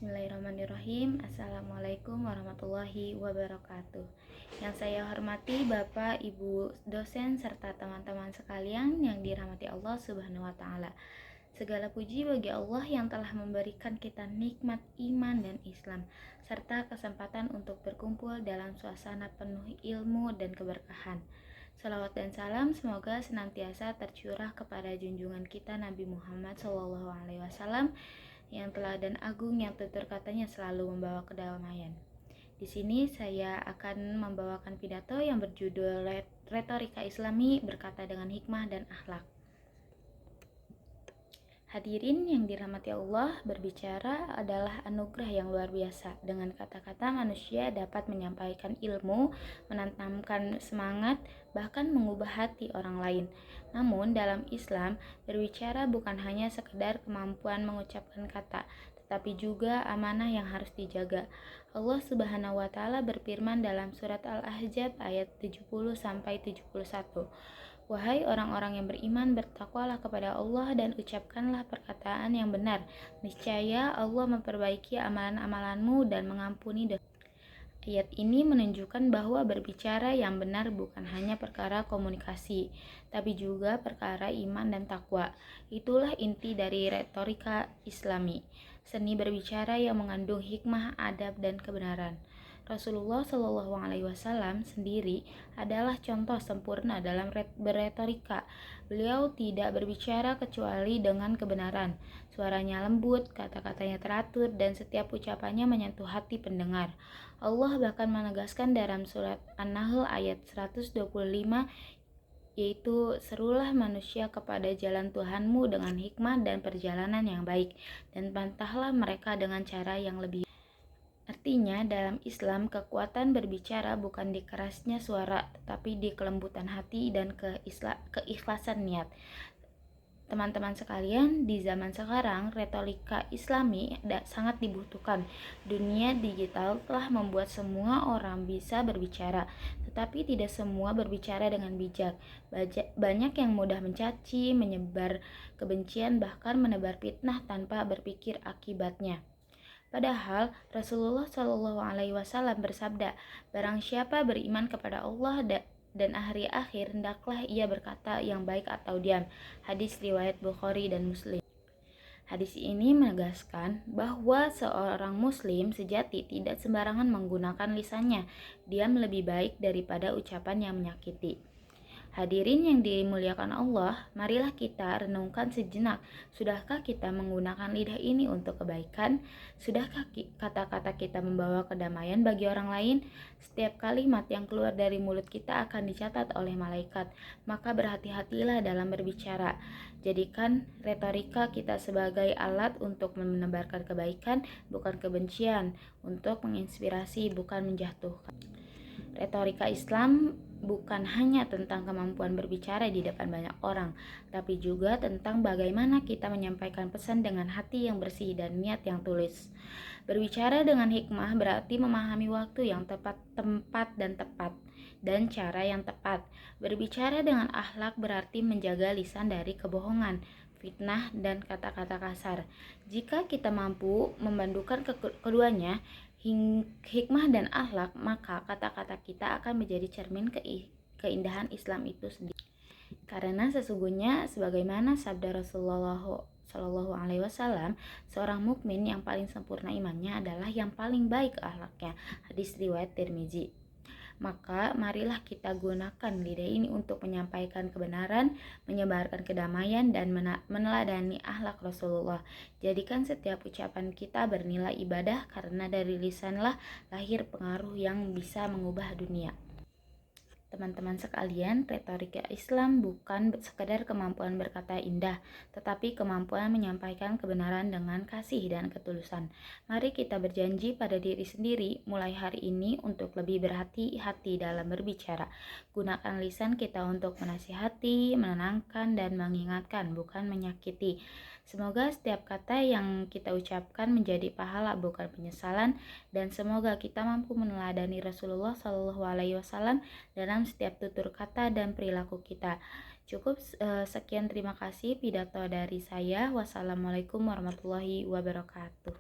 Bismillahirrahmanirrahim. Assalamualaikum warahmatullahi wabarakatuh. Yang saya hormati Bapak, Ibu, dosen, serta teman-teman sekalian yang dirahmati Allah Subhanahu wa Ta'ala. Segala puji bagi Allah yang telah memberikan kita nikmat iman dan Islam, serta kesempatan untuk berkumpul dalam suasana penuh ilmu dan keberkahan. Salawat dan salam semoga senantiasa tercurah kepada junjungan kita Nabi Muhammad SAW yang teladan agung yang tutur katanya selalu membawa kedamaian. Di sini saya akan membawakan pidato yang berjudul Retorika Islami berkata dengan hikmah dan akhlak. Hadirin yang dirahmati Allah, berbicara adalah anugerah yang luar biasa. Dengan kata-kata manusia dapat menyampaikan ilmu, menanamkan semangat, bahkan mengubah hati orang lain. Namun dalam Islam, berbicara bukan hanya sekedar kemampuan mengucapkan kata, tetapi juga amanah yang harus dijaga. Allah Subhanahu wa Ta'ala berfirman dalam surat Al-Ahzab ayat 70-71. Wahai orang-orang yang beriman, bertakwalah kepada Allah dan ucapkanlah perkataan yang benar. Niscaya Allah memperbaiki amalan-amalanmu dan mengampuni dosa. Ayat ini menunjukkan bahwa berbicara yang benar bukan hanya perkara komunikasi, tapi juga perkara iman dan takwa. Itulah inti dari retorika Islami, seni berbicara yang mengandung hikmah, adab, dan kebenaran. Rasulullah Shallallahu Alaihi Wasallam sendiri adalah contoh sempurna dalam berretorika. Beliau tidak berbicara kecuali dengan kebenaran. Suaranya lembut, kata-katanya teratur, dan setiap ucapannya menyentuh hati pendengar. Allah bahkan menegaskan dalam surat An-Nahl ayat 125, yaitu serulah manusia kepada jalan Tuhanmu dengan hikmah dan perjalanan yang baik, dan bantahlah mereka dengan cara yang lebih. Artinya, dalam Islam, kekuatan berbicara bukan di kerasnya suara, tetapi di kelembutan hati dan keikhlasan niat. Teman-teman sekalian, di zaman sekarang, retorika Islami sangat dibutuhkan. Dunia digital telah membuat semua orang bisa berbicara, tetapi tidak semua berbicara dengan bijak. Banyak yang mudah mencaci, menyebar kebencian, bahkan menebar fitnah tanpa berpikir akibatnya. Padahal Rasulullah Shallallahu Alaihi Wasallam bersabda, barang siapa beriman kepada Allah dan hari akhir, hendaklah ia berkata yang baik atau diam. Hadis riwayat Bukhari dan Muslim. Hadis ini menegaskan bahwa seorang muslim sejati tidak sembarangan menggunakan lisannya. Diam lebih baik daripada ucapan yang menyakiti. Hadirin yang dimuliakan Allah, marilah kita renungkan sejenak. Sudahkah kita menggunakan lidah ini untuk kebaikan? Sudahkah kata-kata kita membawa kedamaian bagi orang lain? Setiap kalimat yang keluar dari mulut kita akan dicatat oleh malaikat. Maka berhati-hatilah dalam berbicara. Jadikan retorika kita sebagai alat untuk menebarkan kebaikan, bukan kebencian, untuk menginspirasi, bukan menjatuhkan. Retorika Islam bukan hanya tentang kemampuan berbicara di depan banyak orang, tapi juga tentang bagaimana kita menyampaikan pesan dengan hati yang bersih dan niat yang tulus. Berbicara dengan hikmah berarti memahami waktu yang tepat, tempat dan cara yang tepat. Berbicara dengan akhlak berarti menjaga lisan dari kebohongan, fitnah, dan kata-kata kasar. Jika kita mampu membandukan keduanya, hikmah dan akhlak, maka kata-kata kita akan menjadi cermin keindahan Islam itu sendiri. Karena sesungguhnya sebagaimana sabda Rasulullah Shallallahu Alaihi Wasallam, seorang mukmin yang paling sempurna imannya adalah yang paling baik akhlaknya. Hadis riwayat Tirmizi. Maka marilah kita gunakan lidah ini untuk menyampaikan kebenaran, menyebarkan kedamaian, dan meneladani akhlak Rasulullah. Jadikan setiap ucapan kita bernilai ibadah, karena dari lisanlah lahir pengaruh yang bisa mengubah dunia. Teman-teman sekalian, retorika Islam bukan sekedar kemampuan berkata indah, tetapi kemampuan menyampaikan kebenaran dengan kasih dan ketulusan. Mari kita berjanji pada diri sendiri mulai hari ini untuk lebih berhati-hati dalam berbicara. Gunakan lisan kita untuk menasihati, menenangkan, dan mengingatkan, bukan menyakiti. Semoga setiap kata yang kita ucapkan menjadi pahala, bukan penyesalan, dan semoga kita mampu meneladani Rasulullah Shallallahu Alaihi Wasallam dalam setiap tutur kata dan perilaku kita. Cukup sekian, terima kasih pidato dari saya. Wassalamualaikum warahmatullahi wabarakatuh.